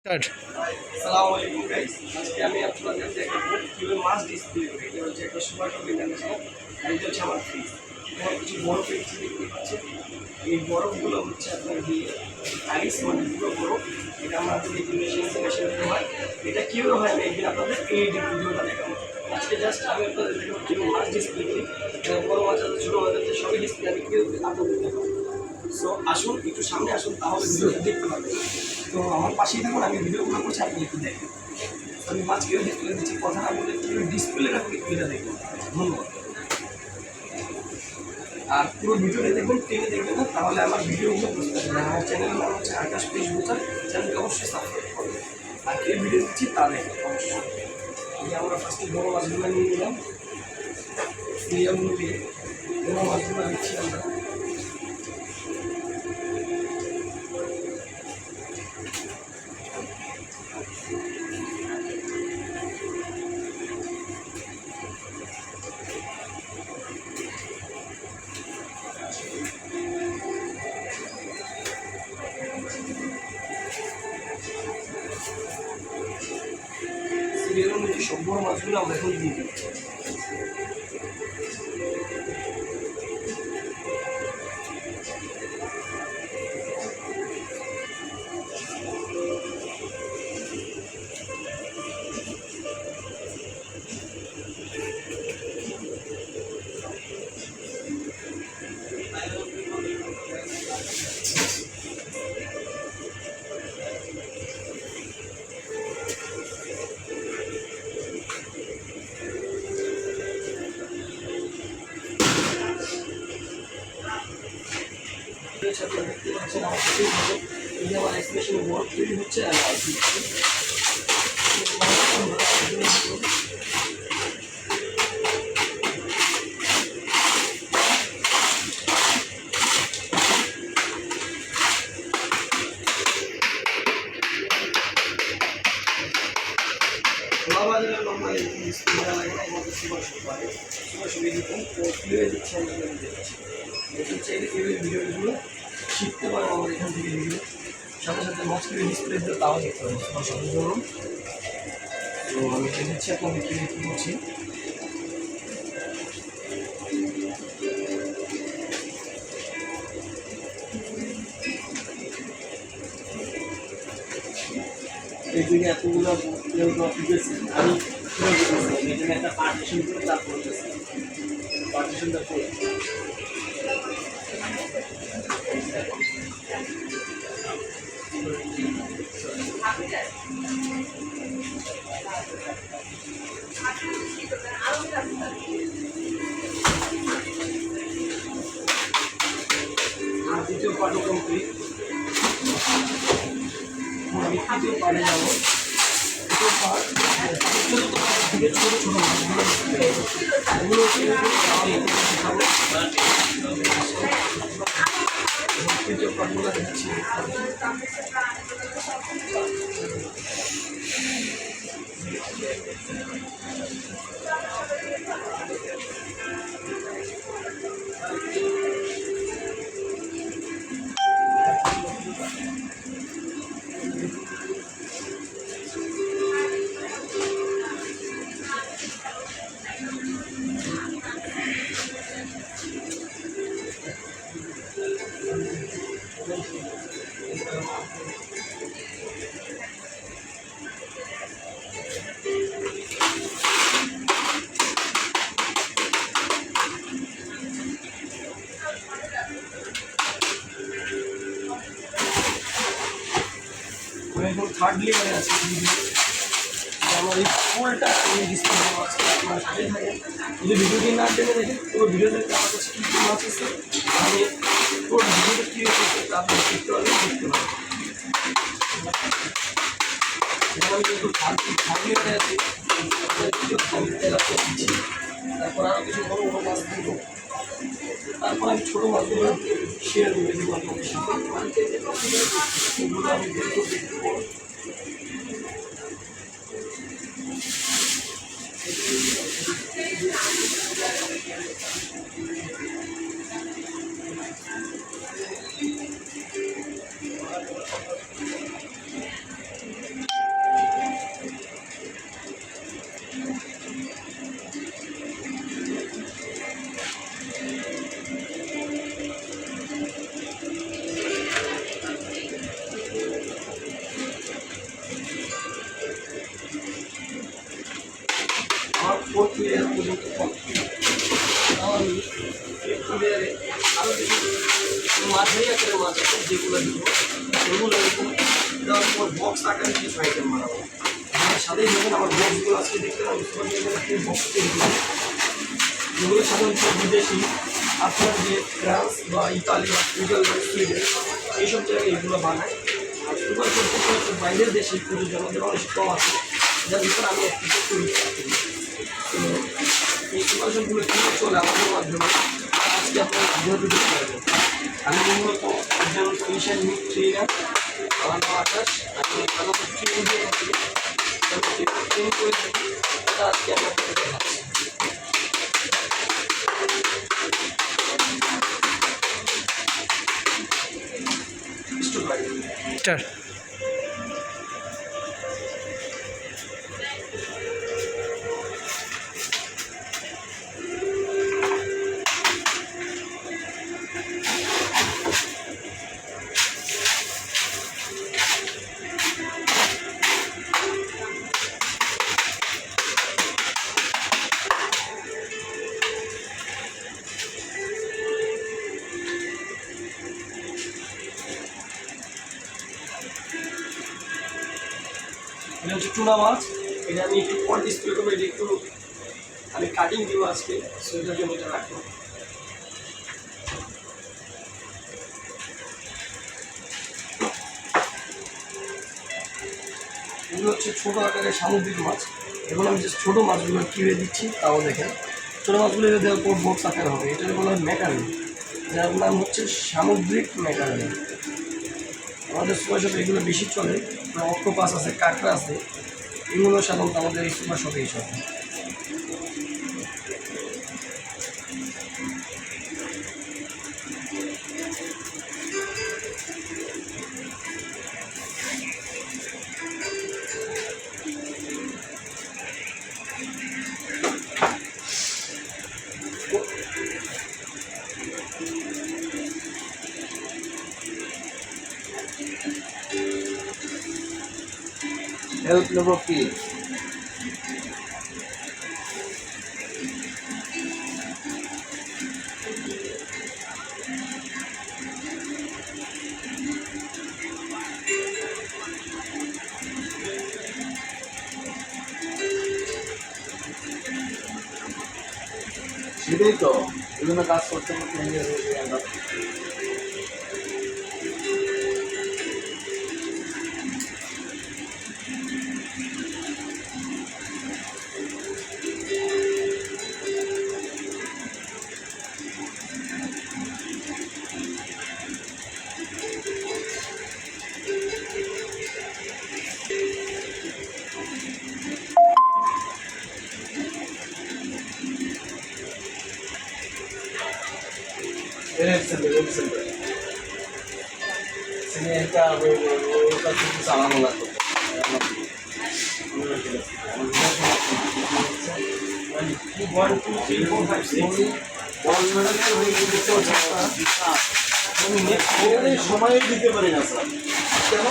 Start. আসসালামু আলাইকুম guys, আজকে আমি আপনাদের দেখাবো কিভাবে মাছ ডিসপ্লে করে। এটা হচ্ছে একটা সুপার শপ ইন্টারন্যাশনাল, আর এটা হচ্ছে আমার ফ্রিজ। আমার কিছু বরফ দেখতে পাচ্ছেন। এই বরফগুলো হচ্ছে আপনার দিয়ে আইস, মানে পুরো বরফ। এটা আমরা যদি মেশিন হয়, এটা কীভাবে হয় আমি একদিন আপনাদের এই ভিডিওটা দেখাবো। আজকে জাস্ট আমি আপনাদের দেখাবো কীভাবে মাছ ডিসপ্লে করি। এটা বড় মাছ আছে, ছোটো মাছ আছে, সবই ডিসপ্লে আমি কীভাবে আপনাদের দেখাবো। সো আসুন, একটু সামনে আসুন, তাহলে ভিডিওটা দেখতে পাবেন। তো আমার পাশেই থাকুন, আমি ভিডিওগুলো করছি, আপনি একটু দেখেন। আমি মাছ কেউ ডিসপ্লে দিচ্ছি, কথা না বলে কেউ ডিসপ্লে রাখুন, এটা দেখুন। ধন্যবাদ। আর পুরো ভিডিওটা দেখবেন, টেনে দেখবেন না, তাহলে আমার ভিডিওগুলো বুঝতে পারবেন। আমার চ্যানেলের নাম হচ্ছে আকাশ প্লিজ বোঝার, চ্যানেলকে অবশ্যই সাবস্ক্রাইব করবেন। আর কে ভিডিও দিচ্ছি তা দেখেন অবশ্যই। এই যে আমরা ফার্স্টে বড়ো মাছগুলো নিয়ে নিলাম, মিডিয়ামগুলো দিয়ে বড়ো মাছগুলো দিচ্ছি আমরা। সিরিয়ালের মধ্যে সব বড়ো মাছগুলো আমরা এখন দিয়ে দিই। সাথে দেখতে পাচ্ছেন আমার সাথেই ভালো। এই যে আমার এক্সপ্রেশন ওয়ার্ক তৈরি হচ্ছে, আর বাজারের লম্বা স্কুলটা লাগে না, আমাদের সুপার সুপারে সুপার সুবিধা দিতাম। তো কীভাবে দিচ্ছে আমি দেখছি, দেখুন চাইলে কীভাবে ভিডিওগুলো শিখতে পারবো আমার এখান থেকে ভিডিও। সাথে সাথে মাছ কীভাবে ডিসপ্লে দিলে তাও দেখতে পাবো সুপার সুবিধা ধরুন। তো আমি দেখেছি আপনাদের কীভাবে কী করছি। এই দিকে এতগুলো আমি এখানে একটা পার্টিশন করে তারপর পার্টিশনটা করে দ্বিতীয় পার্টি কমপ্লিট। আমি তৃতীয় পার্টে যাবো। তৃতীয় পার্ট থেকে ছোটো ছোটো মাছগুলো এগুলো শেখাবো। তৃতীয় পার্টগুলো দিচ্ছি। এখন থার্ড লেভেলে আছে আমার এই ফুলটা আমি ডিসপ্লে আছে, আপনার সাথে থাকে। যদি ভিডিওটি না টেনে দেখেন, পুরো ভিডিও দেখতে আমার কাছে কী কী মাছ আছে, আমি পুরো ভিডিওটা কী হচ্ছে তা আপনি দেখতে পারবেন, দেখতে পারবেন। আমি কিন্তু থার্ড লেভেলে আছি, তারপর আরও কিছু বড় বড় মাছ দেবো। তারপর আমি ছোটো মাছগুলো শেয়ার করে দেবো আপনাদের সাথে। ওগুলো আমি দেখবো। 4th লেয়ার পর্যন্ত কমপ্লিট। আমি 5th লেয়ারে আরও কিছু মাঝারি আকারের মাছ আছে যেগুলো দিব, সেগুলো দেওয়ার পর বক্স আকারে কিছু আইটেম বানাবো। আমার সাথেই যখন আমার বক্সগুলো আজকে দেখতে পাবো বক্স তৈরি করবো, যেগুলো সাধারণত বিদেশি আপনার যে ফ্রান্স বা ইতালি বা সুইজারল্যান্ড সুইডেন এইসব জায়গায় এগুলো বানায়। আর সুপার করতে বাইরের দেশে প্রযোজন আমাদের অনেক কম আছে, যার ভিতরে আমি একটু তৈরি করতে। তো এই সুপারশনগুলো কীভাবে চলে আমাদের মাধ্যমে আজকে আপনারা যেহেতু দেখতে পারবেন। আমি মূলত একজন ফিশার মিট ট্রেনার, আমার নাম আকাশ। আমি সাধারণত ট্রেন দিয়ে থাকি, ট্রেন করে থাকি, এটা আজকে আমি আপনাদের দেখাচ্ছি। স্টার এটা হচ্ছে টুনা মাছ। এটা আমি একটু পর ডিসপ্লে করবো, এটা একটু আমি কাটিং দিব আজকে, সো এটার জন্য এটা রাখবো। এগুলো হচ্ছে ছোটো আকারের সামুদ্রিক মাছ। এগুলো আমি জাস্ট ছোটো মাছগুলো কিনে দিচ্ছি, তাও দেখেন ছোটো মাছগুলো এটা দেওয়ার পর বক্স আকার হবে। এটার বলা হয় ম্যাকারেল, যার নাম হচ্ছে সামুদ্রিক ম্যাকারেল। আমাদের সুপার শপে এগুলো বেশি চলে, অক্টোপাস আছে, কাঁকড়া আছে, এগুলো সাধারণত আমাদের এই সুপার শপেই চলে। হেল্প নেব কি? সেটাই তো বিভিন্ন কাজ করতে করতে চালানো লাগতো। সময় দিতে পারি না স্যার, কেন?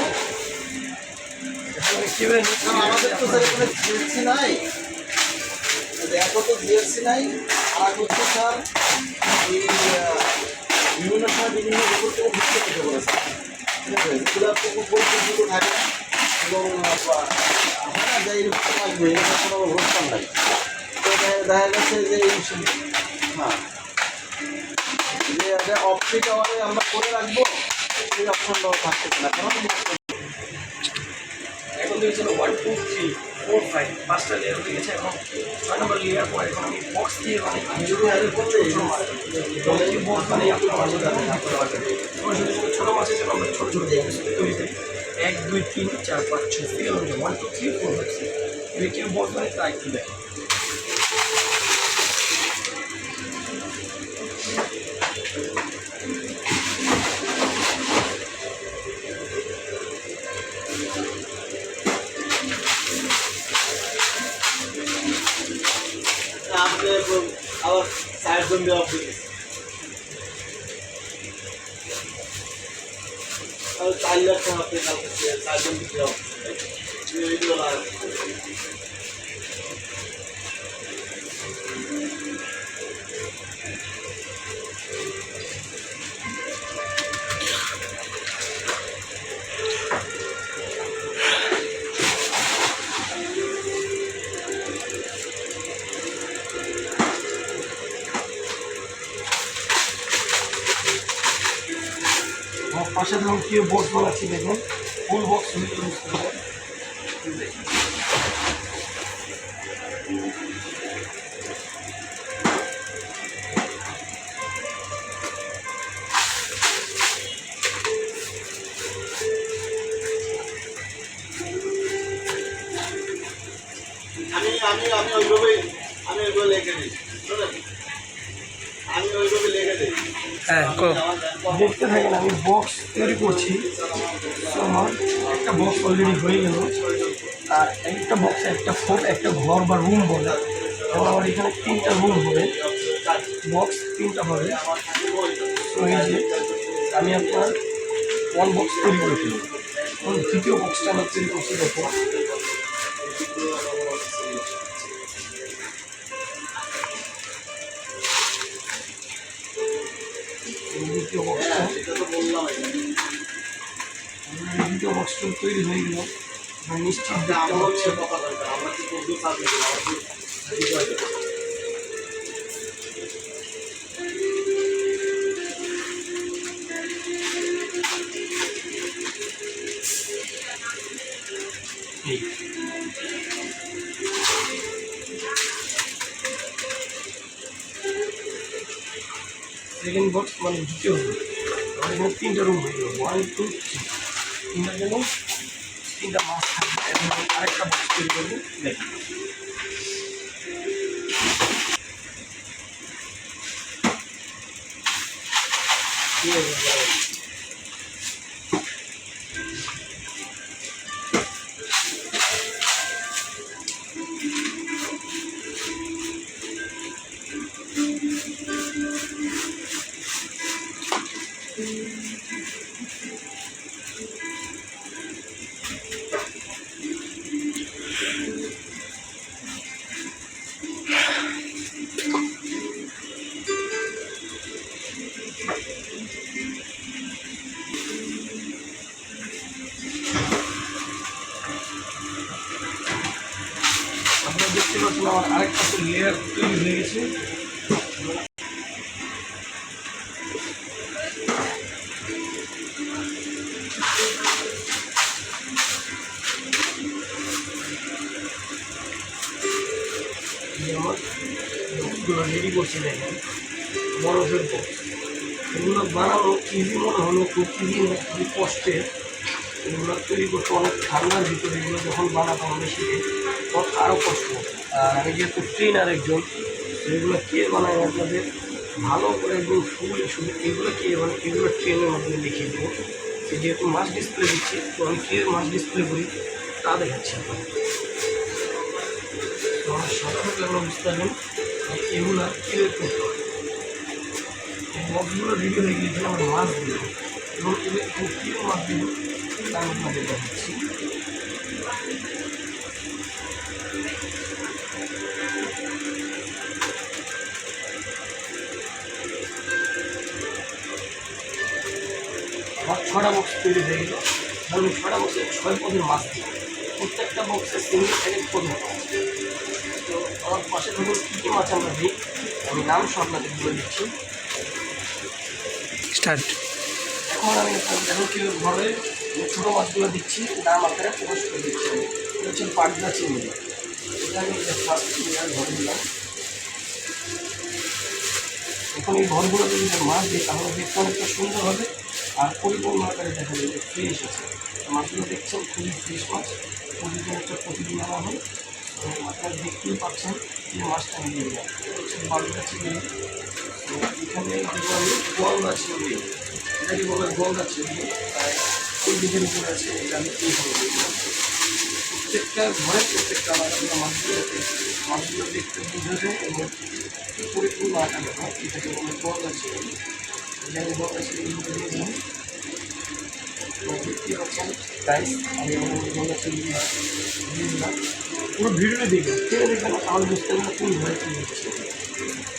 আমাদের তো স্যার এখানে জিএসসি নাই, দেখো তো জিএসসি নাই। আর হচ্ছে স্যার এই বিভিন্ন সময় বিভিন্ন রিপোর্ট থেকে ভিত্তি করতে বলেছে, ঠিক আছে? এগুলো পরিচিত থাকে এবং হয় না যাই আসবে এটা কোনো অবস্থান নাই। তো দেখা গেছে যে এই হ্যাঁ যে অপটিক আওয়ারে আমরা করে রাখবো, এই অপশনটাও থাকতেছে না। কেন এখন তো ছিল 1 2 3 4 5 5টা লেয়ার হয়ে গেছে। এখন 6 নম্বর লেয়ার পর এখন আমি বক্স দিয়ে মানে যদি আগে করলে বক্স মানে আপনার মাঝে ছোটো মাছের জন্য আমরা ছোটো ছোটো বক্স তৈরি করি। 1 2 3 4 5 6 থেকে 1 2 3 4 5 6 এই কি বক্স মানে তাই কি দেয়। আপনি আবার 4 জন দেওয়া আর 4 লাখ টাকা আপনি কালকে 4 জন দেওয়া এগুলো অসাধারণ কেউ বক্স বানাচ্ছি দেখুন, ফুল বক্স হয়ে বুঝতে পারেন। আমি ওইভাবেই লিখে দিই, আমি ওইভাবে লিখে দিই। হ্যাঁ, দেখতে থাকেন আমি বক্স তৈরি করছি। তো আমার একটা বক্স অলরেডি হয়ে গেল, আর একটা বক্সে একটা ফোর একটা ঘর বা রুম বলে, এবং আমার এখানে 3টা রুম হবে, বক্স 3টা হবে। তো এই যে আমি আপনার ওয়ান বক্স তৈরি করে ফেলি, এবং দ্বিতীয় বক্সটা আমরা তৈরি করছি দেখুন। দ্বিতীয় বক্সটা তৈরি হয়ে গেল, নিশ্চিত দেখতে হচ্ছে। সেকেন্ড বক্স মানে দ্বিতীয় রুম, আমাদের এখানে 3টা রুম হয়ে গেল, 1 2 3, 3টার জন্য 3টা মাছ থাকবে। এবং আরেকটা বক্স তৈরি করবো দেখুন। আপনারা দেখতে পাচ্ছেন আমার আরেকটা লেয়ার তৈরি হয়ে গেছে। আমার বক্সগুলো রেডি করছি দেখেন, বরফের বক্স। এগুলো বানানো ইজি মনে হলো, খুব ইজি না, খুবই কষ্টের। এগুলো তৈরি করতে অনেক ঠান্ডার ভিতরে, এগুলো যখন বানাতাম মেশিনে তখন আরও কষ্ট হতো। আর আমি যেহেতু ট্রেনার একজন, এগুলো কে বানায় আপনাদের ভালো করে একদম ফুল শুধু এগুলো কে বানায় এগুলো ট্রেনের মাধ্যমে দেখিয়ে দেবো। যেহেতু মাছ ডিসপ্লে দিচ্ছি, তো আমি কে মাছ ডিসপ্লে করি তা দেখাচ্ছি আপনাদের। তো আমার সাথে থাকলে আমরা বুঝতে পারবেন এগুলো কীভাবে করতে হবে। এই বক্সগুলো রেডি হয়ে গিয়েছিল আমার মাছ দিল, এবং এখানে কীভাবে মাছ দিল তা আমি আপনাদের দেখাচ্ছি। আমার 6টা বক্স তৈরি হয়ে গেল, ধরুন 6টা বক্সে 6 পদের মাছ দিই, প্রত্যেকটা বক্সে সিঙ্গেল এক পদ মাছ। তো আমার পাশে ধরুন কী কী মাছ আমরা দিই, আমি নাম সব আপনাদের বলে দিচ্ছি। স্টার্ট। এখন আমি দেখুন কী ঘরে ছোটো মাছগুলো দিচ্ছি, নাম আকারে প্রকাশ করে দিচ্ছি। এটা হচ্ছে পাটনা চিংড়ি, এটা আমি ফার্স্ট ঘরে দিলাম। এখন এই ঘরগুলো যদি মাছ দিই তাহলে দেখতে অনেকটা সুন্দর হবে, আর পরিপূর্ণ আকারে দেখা যাবে ফ্রেশ আছে। মাছগুলো দেখছেন খুবই ফ্রেশ মাছ, প্রতিদিন আনা হয়। তো আপনারা দেখতেই পাচ্ছেন এই মাছটা আমি দিয়ে দিলাম। এটা হচ্ছে বাগদা চিংড়ি। তো এখানে দেবো আমি গলদা চিংড়ি, এটাকে বলে গলদা চিংড়ি, ওই দিকের উপরে আছে, এটা আমি এইভাবে দিয়ে দিলাম। প্রত্যেকটা ঘরে প্রত্যেকটা আলাদা আলাদা মাছগুলো দেখতে বোঝা যায়, এবং পরিপূর্ণ আকারে হয়। এটাকে বলে গলদা চিংড়ি, এটা আমি গলদা চিংড়িগুলো দিয়ে দিলাম। দেখতে পাচ্ছেন প্রাইস আমি গলদা চিংড়ি দিয়ে দিলাম। পুরো ভিডিওটা দেখবেন, টেনে দেখবেন না তাহলে বুঝতে পারবেন কোন ঘরে কী হচ্ছে।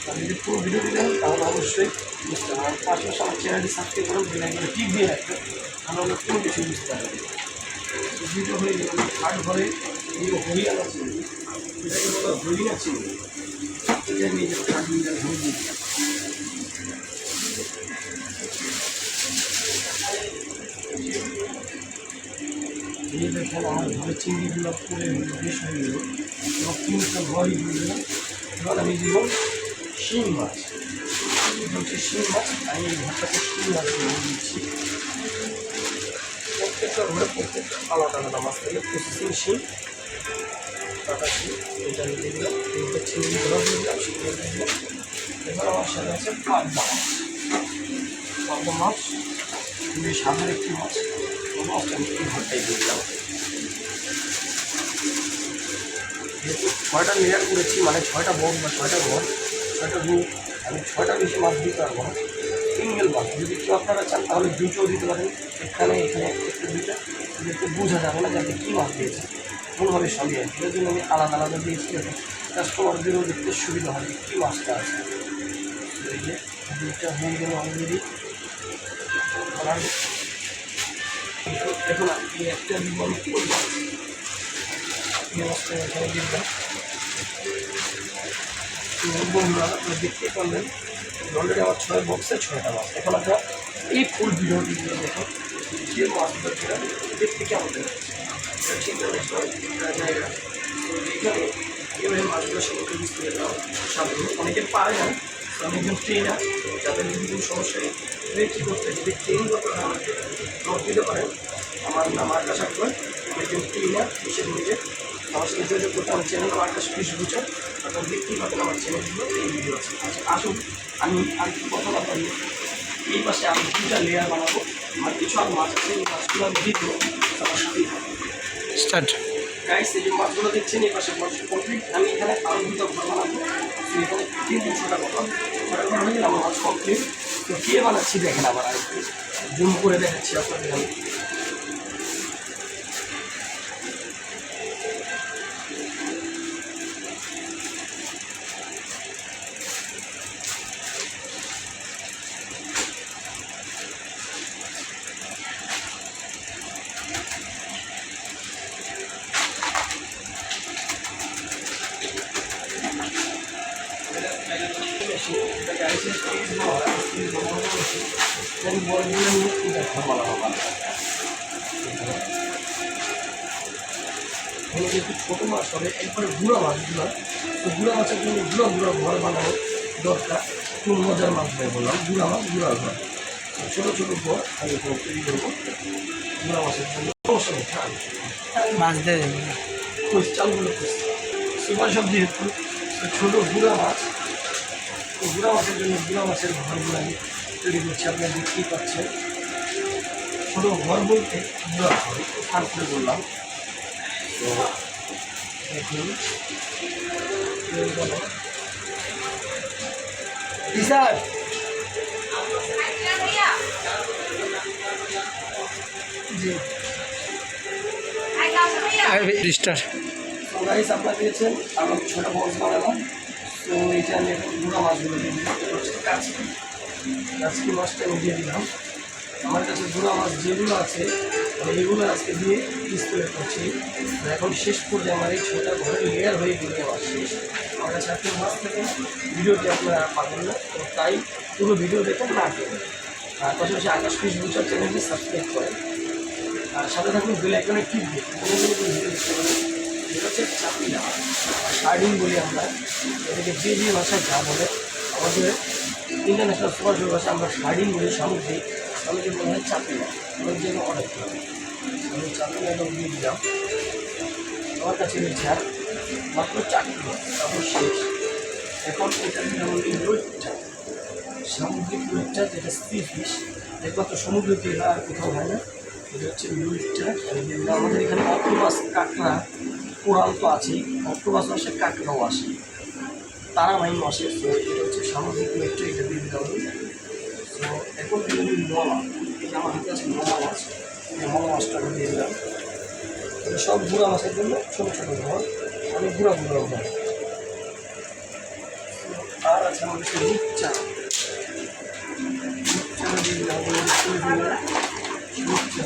আর যদি পুরো ভিডিও দেখেন তাহলে অবশ্যই বুঝতে পারবেন। আর পাশাপাশি আমার চ্যানেলটি সাবস্ক্রাইব করুন, বেলাইকনে টিপ দিয়ে রাখবেন, তাহলে কোনো কিছু বুঝতে পারবেন। ভিডিও হয়ে গেল থার্ড ঘরে এই হরিয়ানা চিংড়ি, এটাকে বলা হরিয়া চিংড়ি। এটা আমি এই যে থার্ড মিটার ঘরে দিয়ে দিলাম। এই দেখুন আমার ঘরে চিংড়িগুলো করে বেশ হয়ে গেল, সব চিংড়িটা ঘরই হয়ে গেল। এবার আমি দিব শিং মাছ, এটা হচ্ছে শিং মাছ। আমি এই ঘরটাতে শিং মাছ দিয়ে দিচ্ছি। প্রত্যেকটা ঘরে প্রত্যেকটা আলাদা আলাদা মাছ থাকে। প্রসেসিং শিং, কাটা শিং, এটা দিয়ে দিলাম। এইটা চিংড়ি ধরা দিয়ে দিলাম, শিংটা দিয়ে দিলাম। এবার আমার সাথে আছে পাবদা মাছ। পাবদা মাছ খুবই স্বাদের একটি মাছ। মাছটা আমি এই ঘরটাই দিয়ে দিলাম। যেহেতু 6টা লেয়ার করেছি, মানে 6টা বক বা 6টা ঘর, 6টা রুম, আমি 6টা বেশি মাছ দিতে পারবো না। সিঙ্গেল মাছ যদি কেউ আপনারা চান তাহলে দুটোও দিতে পারেন, এখানে এখানে একটা দুইটা, দেখতে বোঝা যাবে না যাতে কী মাছ দিয়েছে, কোনোভাবে সঙ্গে আছে। এর জন্য আমি আলাদা আলাদা দিয়েছি, যাতে কাস্টমারদেরও দেখতে সুবিধা হয় কী মাছটা আছে। এই যে দুইটা হয়ে গেল অলরেডি। এখন আপনি একটা দিব আমি করবো মাছটা এখানে দিলাম। বন্ধুরা আপনারা দেখতে পারলেন অলরেডি আমার 6 বক্সে 6টা মাছ। এখন আপনারা এই ফুল ভিডিওটিগুলো দেখুন, যে মাছগুলো ছিল দেখতে কেমন ইন্টারন্যাশনাল জায়গা। তো এখানে এভাবে মাছগুলো সমুদ্র বিস্তারে দেওয়া সাধারণ অনেকে পারে না। আমি একজন ট্রেনার, যাদের যদি কোনো সমস্যা নেই কী করতে যদি ট্রেনিং করতে হয় আমাকে নোট দিতে পারেন। আমার নাম আকাশ আকবর, আমি একজন ট্রেনার হিসেবে নিজে। আমার সাথে যোগাযোগ করতে আমার চ্যানেল আকাশ ফিশ বুচার। আপনারা দেখতেই পাবেন আমার চ্যানেলগুলো এই ভিডিও আছে। আচ্ছা আসুন, আমি আর কি কথা না বলি, এই পাশে আমি 2টা লেয়ার বানাবো। আর কিছু আর মাছ আছে, এই মাছগুলো আমি দিয়ে দেবো। আমার সাথেই স্টার্ট। গাইস, এই যে মাছগুলো দেখছেন এই পাশে মাছ কমপ্লিট। আমি এখানে আরও 2টা ঘর বানাবো। তো এখানে 300টা ঘর, 6টা ঘর হয়ে গেলে আমার মাছ কমপ্লিট। তো কে বানাচ্ছি দেখেন, আবার আরেকটু জুম করে দেখাচ্ছি আপনাদের আমি। যেহেতু ছোটো মাছ হবে একবারে গুঁড়া মাছগুলো, তো গুঁড়া মাছের জন্য গুঁড়ো গুঁড়ো ঘর বানানো দরকার। খুব মজার মাছ ভাই বললাম, গুঁড়া মাছ গুঁড়া ঘর, ছোটো ছোটো ঘর আমি এখানে তৈরি করবো গুঁড়া মাছের জন্য। সমস্যা নেই, মাছ দিয়ে ওই চালগুলো সুপার সব যেহেতু ছোটো গুঁড়া মাছ, তো গুঁড়া মাছের জন্য গুঁড়া মাছের ঘরগুলো আমি তৈরি করছি। আপনারা দেখতেই পাচ্ছেন, ছোটো ঘর বলতে গুঁড়া ঘর ফার করে বললাম। তো দেখুন স্যার জি স্টার। তো গাইস আপনারা দিয়েছেন আমার 6টা বক্স বানালাম। তো এইটা আমি এখন গুঁড়া মাছগুলো দিয়ে দিলাম। কাজকি মাছটা আমি দিয়ে দিলাম। আমার কাছে গুঁড়া মাছ যেগুলো আছে আমি এগুলো আজকে দিয়ে ডিসপ্লে করছি। এখন শেষ পর্যায়ে আমার এই 6টা ঘরে লেয়ার হয়ে গেলে আমার শেষ। আমার কাছে আপনি মাছ থেকে ভিডিওটি আপনারা পাবেন না, তো তাই পুরো ভিডিও দেখুন না করবেন। আর পাশাপাশি আকাশ ফিশ বুচার চ্যানেলটি সাবস্ক্রাইব করেন, আর সাথে থাকুন বেল আইকনে টিপ দিন, কোনো ভিডিও দেখতে পারেন। এটা হচ্ছে চাপিলা শার্ডিং বলি আমরা, এটাকে যে ভাষায় যা বলে। আমাদের ইন্টারন্যাশনাল সুপারশোর ভাষা আমরা শার্ডিং বলি, সামুদ্রিক আমাদের বলা হয় চাপিলা। আমার জন্য অনেক আমি চাপিলা এবং দিয়ে দিলাম। আমার কাছে রয়েছে আর মাত্র 4টি মাছ, তারপর শেষ। এখন এটা দিলাম রুইটা, সামুদ্রিক রুইটা, যেটা সি ফিশ, একমাত্র সমুদ্রতে আর কোথাও হয় না। এটা হচ্ছে রুইটা। আমাদের এখানে অক্টোপাস, কাঁকড়া, কোরাল তো আছেই, অক্টোপাস আসে, কাঁকড়াও আসে, তারাবাইন আসে। তো এটা হচ্ছে সামুদ্রিক রুইটা, এটা দিয়ে দিতে হবে। তো এখন দিয়ে দিন মলা, এটা আমার হাতে আছে মলা মাছ, এই মলা মাছটা আমি দিয়ে দিলাম। এটা সব গুঁড়া মাছের জন্য ছোটো ছোটো ঘর, অনেক গুঁড়া গুঁড়ো ঘর। আর আছে আমাদের কাছে রূপচা, রূপচা দিয়ে দিলাম। রূপচা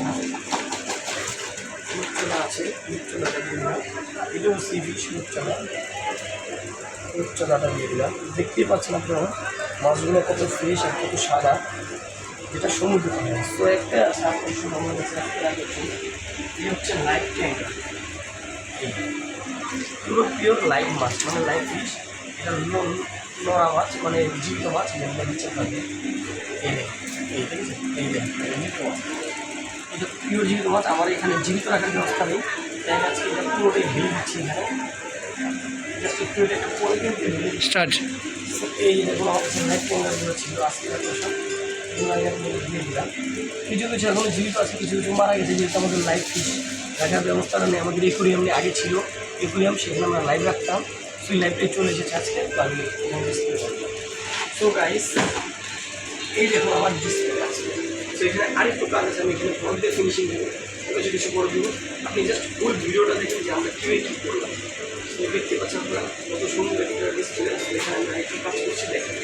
আছে, রূপচাটা দিয়ে দিলাম। এটাও সি ফিশ রূপচাটা, রূপচাটা দিয়ে দিলাম। দেখতেই পাচ্ছেন আপনারা মাছগুলো কত ফ্রেশ আর কত সাদা, যেটা সমুদ্র থেকে। তো একটা আকর্ষণ আমার কাছে এই হচ্ছে লাইভ ট্যাঙ্গার, পুরো পিওর লাইভ মাছ, মানে লাইভ ফিশ। এটা নড়া মাছ, মানে জীবিত মাছ, মেনটা নিচে থাকে। এই দেখুন, এই দেখেছেন, এই দেখুন, জীবিত মাছ, এটা পিওর জীবিত মাছ। আমার এখানে জীবিত রাখার ব্যবস্থা নেই, তাই আমি আজকে এটা পুরোটাই ঢেলে দিচ্ছি এখানে। জাস্ট একটু এটা একটু পরে কিন্তু ঢেলে দিচ্ছি। স্টার্ট। এই দেখুন আমার কাছে লাইভ ট্যাঙ্গারগুলো ছিল আজকে সব, এগুলো আমি আপনাকে দিয়ে দিলাম। কিছু কিছু এখনো জীবিত আছে, কিছু কিছু মারা গেছে, যেহেতু আমাদের লাইভ ফিশ রাখার ব্যবস্থাটা নেই। আমাদের একুরিয়াম আগে ছিল একুরিয়াম, সেখানে আমরা লাইভ রাখতাম, সেই লাইভটাই চলে এসেছে আজকে, তো আমি এখানে ডিসপ্লে করলাম। সো গাইস, এই দেখুন আমার ডিসপ্লে আছে। তো এখানে আরেকটু কাজ আছে, আমি এখানে ফ্রন্ট দিয়ে ফিনিশিং দেবো, কিছু কিছু করে দেবো। আপনি জাস্ট ফুল ভিডিওটা দেখুন যে আমরা কীভাবে কী করলাম। তো দেখতে পাচ্ছেন আপনারা কত সুন্দর একটা ডিসপ্লে আছে, এখানে আমরা একটু কাজ করছি দেখেন।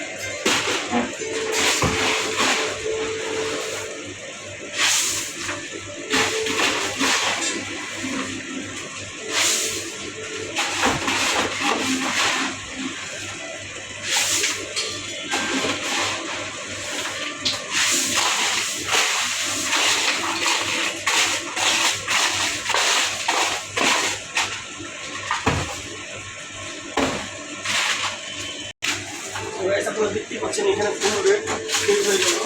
আপনারা দেখতেই পাচ্ছেন এখানে পুরো রেট ফিল হয়ে গেল।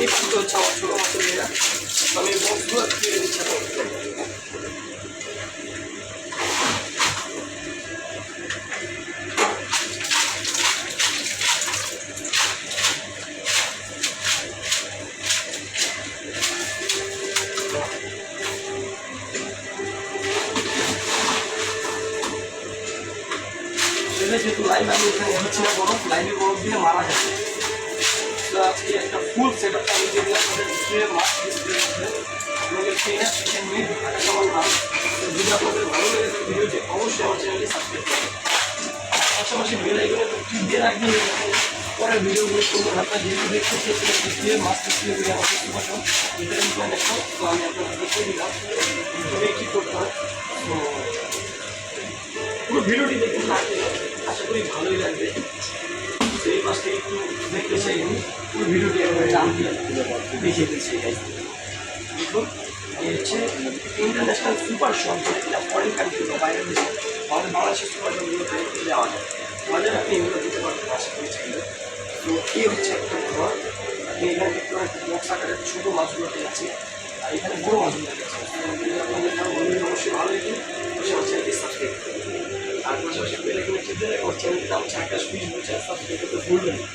এই ফুলটা হচ্ছে আমার ছোটো মাছের মেয়েরা, আমি বক্সগুলো ফিরে দিচ্ছি। যেহেতু লাইভ আমি এখানে দিচ্ছি না বরফ, লাইভে বরফ দিলে মারা যাবে। তো আজকে একটা ফুল সেট আপ আমি যদি আপনাদের ডিসপ্লে মাছ ডিসপ্লে মধ্যে আপনাদের ট্রেনার শিখে নিয়ে থাকা সমান ভালো। যদি আপনাদের ভালো লেগে থাকে ভিডিওটি অবশ্যই আমার চ্যানেলটি সাবস্ক্রাইব করবেন, পাশাপাশি বেল আইকনে ক্লিক দিয়ে রাখবেন, পরের ভিডিওগুলো সুন্দর আপনার যেহেতু দেখতে চেয়েছিলেন ডিসপ্লে মাছ ডিসপ্লে করে আমার দেখতে পাঠান ইন্টারনেট দেখো। তো আমি আপনাদের দেখিয়ে দিলাম কীভাবে কী করতে হয়। তো পুরো ভিডিওটি দেখুন, আশা করি ভালোই লাগবে। এই মাছটা একটু দেখতে চাই, পুরো ভিডিওটি একবার দাম দিয়ে দেখিয়ে দিচ্ছি। দেখুন এই হচ্ছে ইন্টারন্যাশনাল সুপার শপ, যেটা কিনা ফরেন কান্ট্রি বা বাইরের দেশে আমাদের বাংলাদেশের সুপার শপগুলোতে দেওয়া যায়, আমাদের আপনি এগুলো দিতে পারবেন আশা করি চাইলে। তো এই হচ্ছে একটা ঘর, আপনি এখানে দেখতে পারেন বক্স আকারের ছোটো মাছগুলো পেয়েছি, আর এখানে বড়ো মাছগুলো পেয়েছি। আপনাদের অবশ্যই ভালো লাগে, অবশ্যই আমার চ্যানেলটি সাবস্ক্রাইব করবেন। আর পাশাপাশি বেল আইকনে টিপে আমার চ্যানেলটা হচ্ছে আকাশ ফিশ বুঝে সাবস্ক্রাইব করতে ভুলবেন না।